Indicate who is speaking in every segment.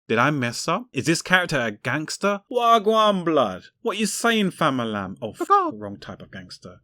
Speaker 1: Did I mess up? Is this character a gangster? Wagwan blood. What you saying, famalam? Oh, wrong type of gangster.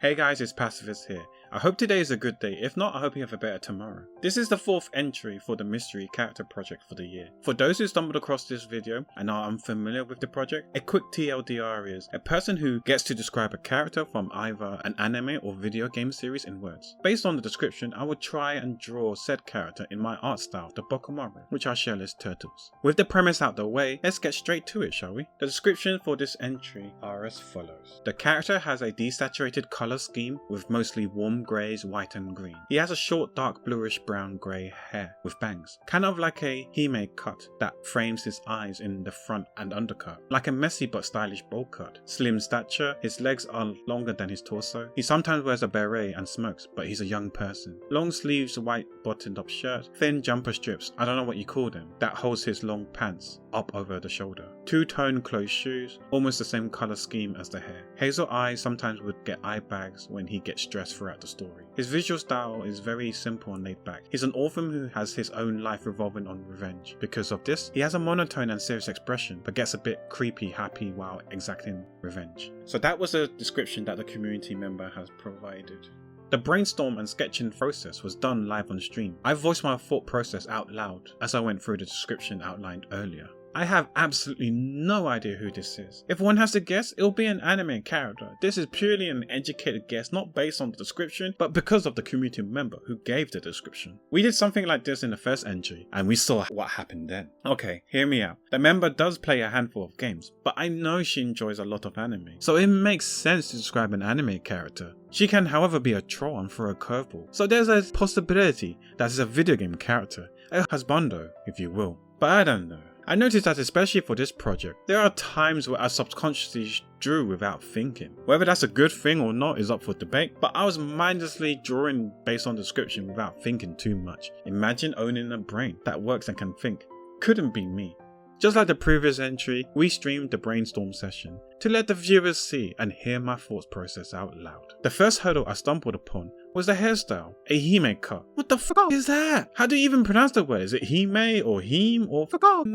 Speaker 1: Hey guys, it's Pacifist here. I hope today is a good day. If not, I hope you have a better tomorrow. This is the 4th entry for the mystery character project for the year. For those who stumbled across this video and are unfamiliar with the project, a quick TLDR is a person who gets to describe a character from either an anime or video game series in words. Based on the description, I would try and draw said character in my art style, the Bokumaro, which I shall as turtles. With the premise out the way, let's get straight to it, shall we? The description for this entry are as follows. The character has a desaturated color scheme with mostly warm greys, white and green. He has a short dark bluish brown grey hair with bangs, kind of like a Hime cut that frames his eyes in the front and undercut, like a messy but stylish bowl cut. Slim stature, his legs are longer than his torso. He sometimes wears a beret and smokes, but he's a young person. Long sleeves, white buttoned up shirt, thin jumper strips, I don't know what you call them, that holds his long pants up over the shoulder. Two-tone closed shoes, almost the same colour scheme as the hair. Hazel eyes, sometimes would get eye bags when he gets stressed throughout the story. His visual style is very simple and laid back. He's an orphan who has his own life revolving on revenge. Because of this, he has a monotone and serious expression, but gets a bit creepy happy while exacting revenge. So that was a description that the community member has provided. The brainstorm and sketching process was done live on stream. I voiced my thought process out loud as I went through the description outlined earlier. I have absolutely no idea who this is. If one has to guess, it'll be an anime character. This is purely an educated guess, not based on the description, but because of the community member who gave the description. We did something like this in the first entry, and we saw what happened then. Okay, hear me out. The member does play a handful of games, but I know she enjoys a lot of anime, so it makes sense to describe an anime character. She can, however, be a troll and throw a curveball, so there's a possibility that it's a video game character, a husbando, if you will. But I don't know. I noticed that especially for this project, there are times where I subconsciously drew without thinking. Whether that's a good thing or not is up for debate, but I was mindlessly drawing based on description without thinking too much. Imagine owning a brain that works and can think. Couldn't be me. Just like the previous entry, we streamed the brainstorm session to let the viewers see and hear my thoughts process out loud. The first hurdle I stumbled upon was the hairstyle, a Hime cut. What the fuck is that? How do you even pronounce the word? Is it Hime or Heme or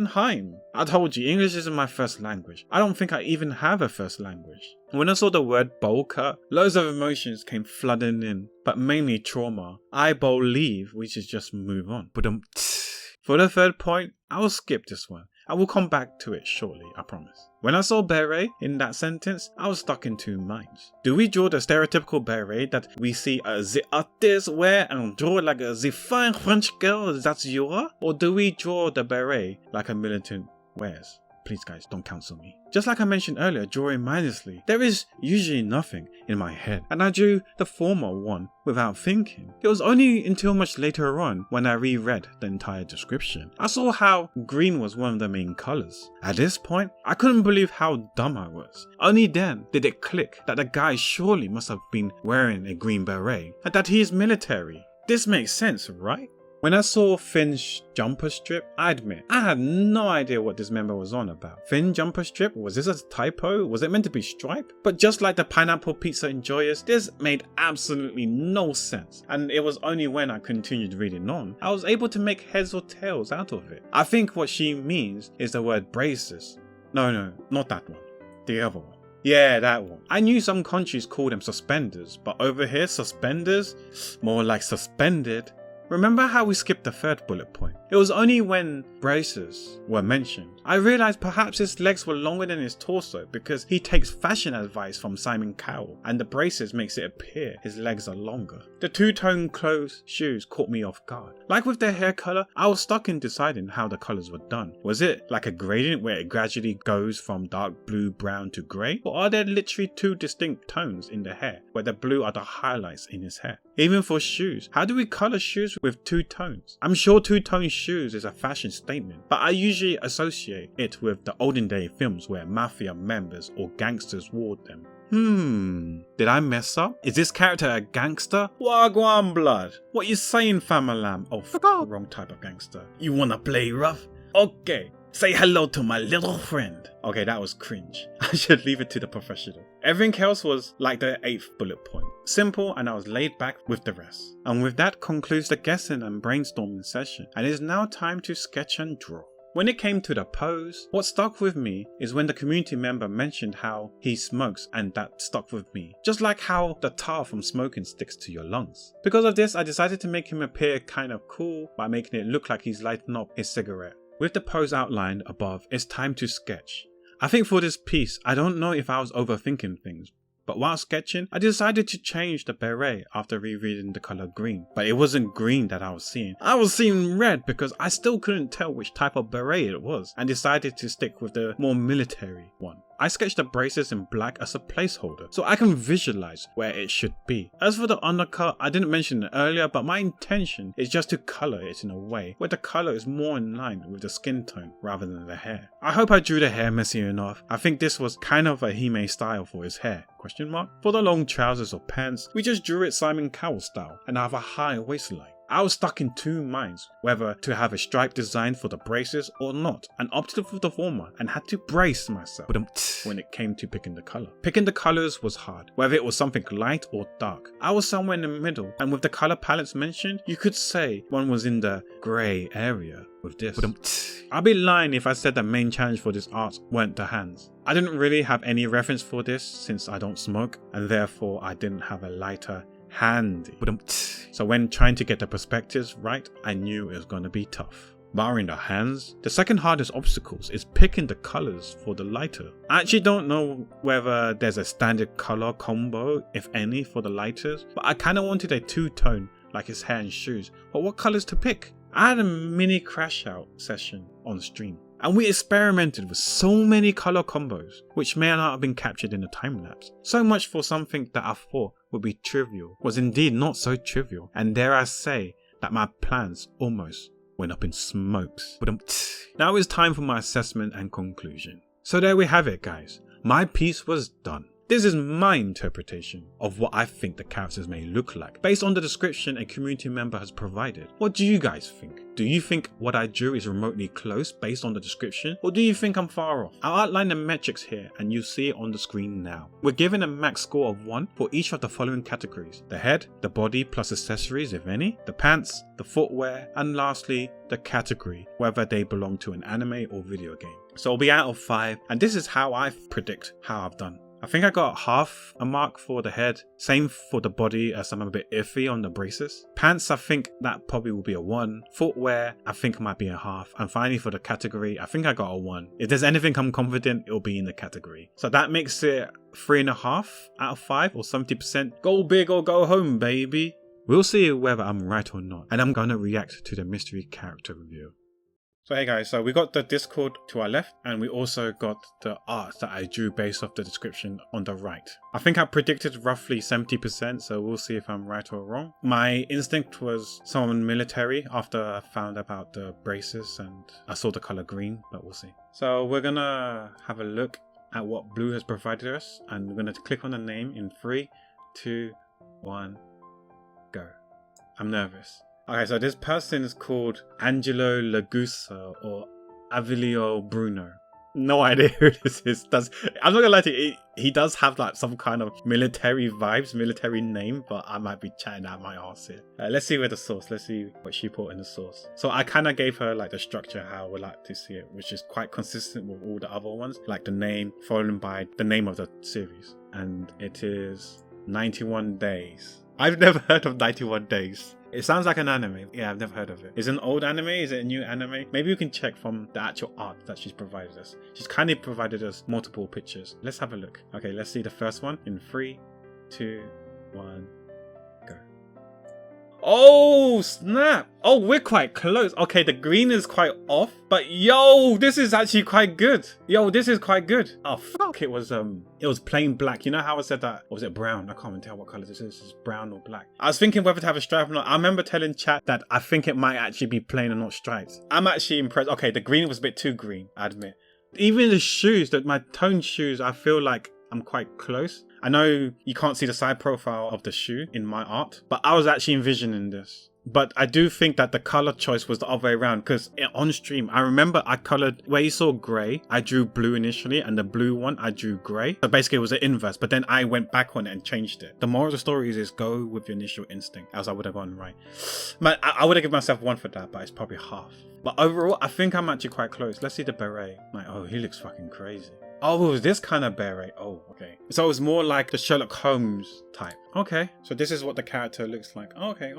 Speaker 1: Heim? I told you, English isn't my first language. I don't think I even have a first language. When I saw the word bowl cut, loads of emotions came flooding in, but mainly trauma. I believe we should just move on. For the third point, I will skip this one. I will come back to it shortly, I promise. When I saw beret in that sentence, I was stuck in two minds. Do we draw the stereotypical beret that we see the artists wear and draw like the fine French girl that's you? Or do we draw the beret like a militant wears? Please guys, don't counsel me. Just like I mentioned earlier, drawing mindlessly, there is usually nothing in my head, and I drew the former one without thinking. It was only until much later on when I reread the entire description, I saw how green was one of the main colours. At this point, I couldn't believe how dumb I was. Only then did it click that the guy surely must have been wearing a green beret, and that he is military. This makes sense, right? When I saw Finn's jumper strip, I admit, I had no idea what this member was on about. Finn jumper strip? Was this a typo? Was it meant to be stripe? But just like the pineapple pizza enjoyers, this made absolutely no sense. And it was only when I continued reading on, I was able to make heads or tails out of it. I think what she means is the word braces. No, not that one. The other one. Yeah, that one. I knew some countries call them suspenders, but over here, suspenders? More like suspended. Remember how we skipped the third bullet point? It was only when braces were mentioned I realised perhaps his legs were longer than his torso because he takes fashion advice from Simon Cowell and the braces makes it appear his legs are longer. The two-tone closed shoes caught me off guard. Like with their hair colour, I was stuck in deciding how the colours were done. Was it like a gradient where it gradually goes from dark blue, brown to grey? Or are there literally two distinct tones in the hair where the blue are the highlights in his hair? Even for shoes, how do we colour shoes with two tones? I'm sure two-tone shoes is a fashion statement, but I usually associate it with the olden day films where mafia members or gangsters wore them. Did I mess up? Is this character a gangster? Wagwan blood. What you saying, famalam? Oh, wrong type of gangster. You wanna play rough? Okay. Say hello to my little friend. Okay, that was cringe. I should leave it to the professional. Everything else was like the 8th bullet point. Simple, and I was laid back with the rest. And with that concludes the guessing and brainstorming session. And it is now time to sketch and draw. When it came to the pose, what stuck with me is when the community member mentioned how he smokes, and that stuck with me. Just like how the tar from smoking sticks to your lungs. Because of this, I decided to make him appear kind of cool by making it look like he's lighting up his cigarette. With the pose outlined above, it's time to sketch. I think for this piece, I don't know if I was overthinking things, but while sketching, I decided to change the beret after rereading the color green. But it wasn't green that I was seeing red because I still couldn't tell which type of beret it was, and decided to stick with the more military one. I sketched the braces in black as a placeholder, so I can visualize where it should be. As for the undercut, I didn't mention it earlier, but my intention is just to color it in a way where the color is more in line with the skin tone rather than the hair. I hope I drew the hair messy enough. I think this was kind of a Hime style for his hair. For the long trousers or pants, we just drew it Simon Cowell style and have a high waistline. I was stuck in two minds, whether to have a stripe design for the braces or not, and opted for the former and had to brace myself when it came to picking the color. Picking the colors was hard, whether it was something light or dark. I was somewhere in the middle, and with the color palettes mentioned, you could say one was in the grey area with this. I'd be lying if I said the main challenge for this art weren't the hands. I didn't really have any reference for this since I don't smoke, and therefore I didn't have a lighter handy. So when trying to get the perspectives right, I knew it was going to be tough. Barring the hands, the second hardest obstacles is picking the colors for the lighter. I actually don't know whether there's a standard color combo, if any, for the lighters, but I kind of wanted a two-tone like his hair and shoes, but what colors to pick? I had a mini crash out session on stream, and we experimented with so many color combos, which may not have been captured in the time lapse. So much for something that I thought would be trivial was indeed not so trivial, and dare I say that my plans almost went up in smokes. Now it's time for my assessment and conclusion. So there we have it, guys. My piece was done. This is my interpretation of what I think the characters may look like, based on the description a community member has provided. What do you guys think? Do you think what I drew is remotely close based on the description, or do you think I'm far off? I'll outline the metrics here and you see it on the screen now. We're given a max score of 1 for each of the following categories: the head, the body plus accessories if any, the pants, the footwear, and lastly the category, whether they belong to an anime or video game. So it'll be out of 5, and this is how I predict how I've done. I think I got half a mark for the head, same for the body as I'm a bit iffy on the braces. Pants, I think that probably will be a 1. Footwear, I think might be a half. And finally for the category, I think I got a 1. If there's anything I'm confident, it'll be in the category. So that makes it 3.5 out of 5 or 70%. Go big or go home, baby. We'll see whether I'm right or not. And I'm gonna react to the mystery character review. So hey guys, so we got the Discord to our left, and we also got the art that I drew based off the description on the right. I think I predicted roughly 70%, so we'll see if I'm right or wrong. My instinct was someone military after I found about the braces and I saw the color green, but we'll see. So we're gonna have a look at what Blue has provided us, and we're gonna click on the name in 3, 2, 1, go. I'm nervous. Okay, so this person is called Angelo Lagusa or Avilio Bruno. No idea who this is. I'm not gonna lie to you, he does have like some kind of military vibes, military name, but I might be chatting out my arse here. Let's see where the source, let's see what she put in the source. So I kind of gave her like the structure how I would like to see it, which is quite consistent with all the other ones, like the name followed by the name of the series. And it is 91 Days. I've never heard of 91 Days. It sounds like an anime. Yeah, I've never heard of it. Is it an old anime? Is it a new anime? Maybe we can check from the actual art that she's provided us. She's kindly provided us multiple pictures. Let's have a look. Okay, let's see the first one in 3, 2, 1, go. Oh, snap. Oh, we're quite close. Okay, the green is quite off, but yo, this is actually quite good. Yo, this is quite good. Oh, fuck. It was plain black. You know how I said that? Or was it brown? I can't even tell what color this is. It's brown or black. I was thinking whether to have a stripe or not. I remember telling chat that I think it might actually be plain and not striped. I'm actually impressed. Okay, the green was a bit too green, I admit. Even the shoes, my toned shoes, I feel like I'm quite close. I know you can't see the side profile of the shoe in my art, but I was actually envisioning this. But I do think that the color choice was the other way around, because on stream, I remember I colored where you saw grey, I drew blue initially, and the blue one I drew grey. So basically it was the inverse, but then I went back on it and changed it. The moral of the story is go with your initial instinct, else I would have gone right. Man, I would have given myself 1 for that, but it's probably half. But overall, I think I'm actually quite close. Let's see the beret. Like, oh, he looks fucking crazy. Oh, it was this kind of beret. Oh, okay. So it was more like the Sherlock Holmes type. Okay, so this is what the character looks like. Okay.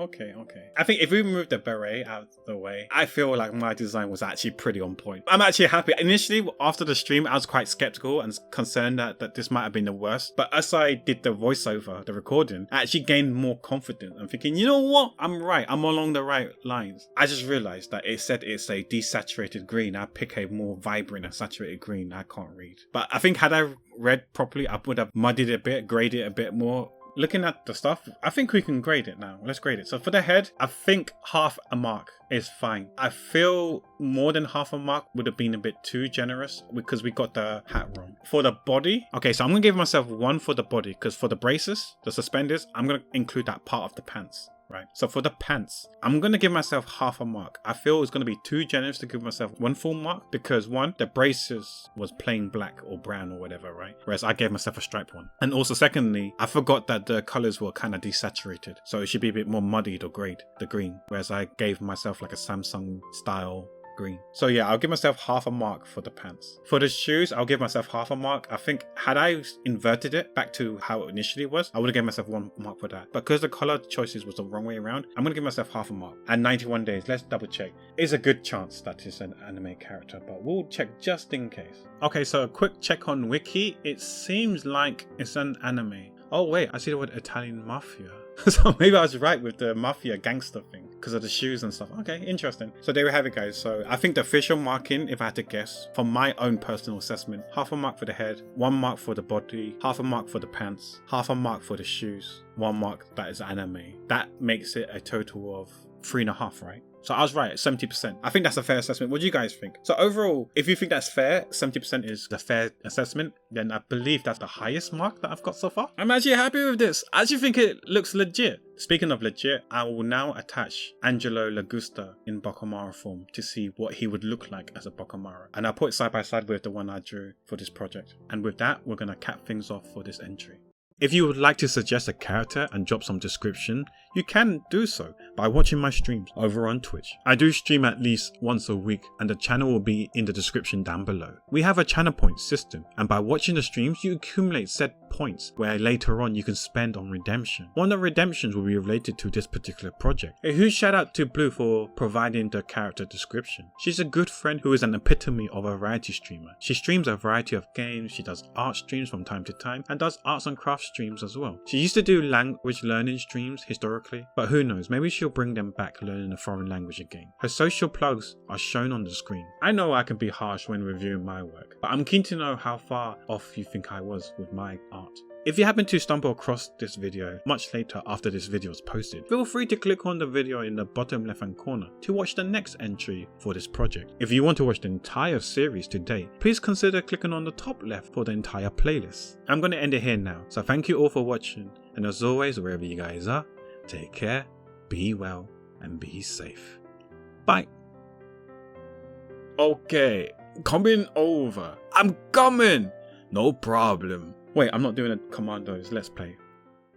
Speaker 1: I think if we remove the beret out of the way, I feel like my design was actually pretty on point. I'm actually happy. Initially, after the stream, I was quite skeptical and concerned that this might have been the worst. But as I did the voiceover, the recording, I actually gained more confidence. I'm thinking, you know what? I'm right. I'm along the right lines. I just realized that it said it's a desaturated green. I pick a more vibrant and saturated green. I can't read. But I think had I read properly, I would have muddied it a bit, graded it a bit more. Looking at the stuff, I think we can grade it now. Let's grade it. So for the head, I think half a mark is fine. I feel more than half a mark would have been a bit too generous because we got the hat wrong. For the body, okay, so I'm going to give myself 1 for the body, because for the braces, the suspenders, I'm going to include that part of the pants. Right, so for the pants, I'm going to give myself half a mark. I feel it's going to be too generous to give myself 1 full mark because 1, the braces was plain black or brown or whatever, right? Whereas I gave myself a striped one. And also secondly, I forgot that the colors were kind of desaturated. So it should be a bit more muddied or grayed, the green. Whereas I gave myself like a Samsung style green. So yeah, I'll give myself half a mark for the pants. For the shoes, I'll give myself half a mark. I think had I inverted it back to how it initially was, I would have given myself 1 mark for that. But because the color choices was the wrong way around, I'm gonna give myself half a mark. And 91 days, let's double check. It's a good chance that it's an anime character, but we'll check just in case. Okay, so a quick check on Wiki. It seems like it's an anime. Oh wait, I see the word Italian mafia. So maybe I was right with the mafia gangster thing because of the shoes and stuff. Okay, interesting. So there we have it, guys. So I think the official marking, if I had to guess, from my own personal assessment, half a mark for the head, 1 mark for the body, half a mark for the pants, half a mark for the shoes, 1 mark that is anime. That makes it a total of 3.5, right? So I was right, 70%. I think that's a fair assessment. What do you guys think? So overall, if you think that's fair, 70% is the fair assessment, then I believe that's the highest mark that I've got so far. I'm actually happy with this. I actually think it looks legit. Speaking of legit, I will now attach Angelo Lagusta in Bokumaro form to see what he would look like as a Bokumaro. And I'll put it side by side with the one I drew for this project. And with that, we're going to cap things off for this entry. If you would like to suggest a character and drop some description, you can do so by watching my streams over on Twitch. I do stream at least once a week and the channel will be in the description down below. We have a channel point system and by watching the streams you accumulate said points where later on you can spend on redemption. One of the redemptions will be related to this particular project. A huge shout out to Blue for providing the character description. She's a good friend who is an epitome of a variety streamer. She streams a variety of games, she does art streams from time to time and does arts and crafts streams as well. She used to do language learning streams historically, but who knows, maybe she'll bring them back learning a foreign language again. Her social plugs are shown on the screen. I know I can be harsh when reviewing my work, but I'm keen to know how far off you think I was with my art. If you happen to stumble across this video much later after this video is posted, feel free to click on the video in the bottom left hand corner to watch the next entry for this project. If you want to watch the entire series today, please consider clicking on the top left for the entire playlist. I'm going to end it here now, so thank you all for watching, and as always, wherever you guys are, take care, be well, and be safe. Bye. Okay, coming over. I'm coming. No problem. Wait, I'm not doing a Commandos Let's Play.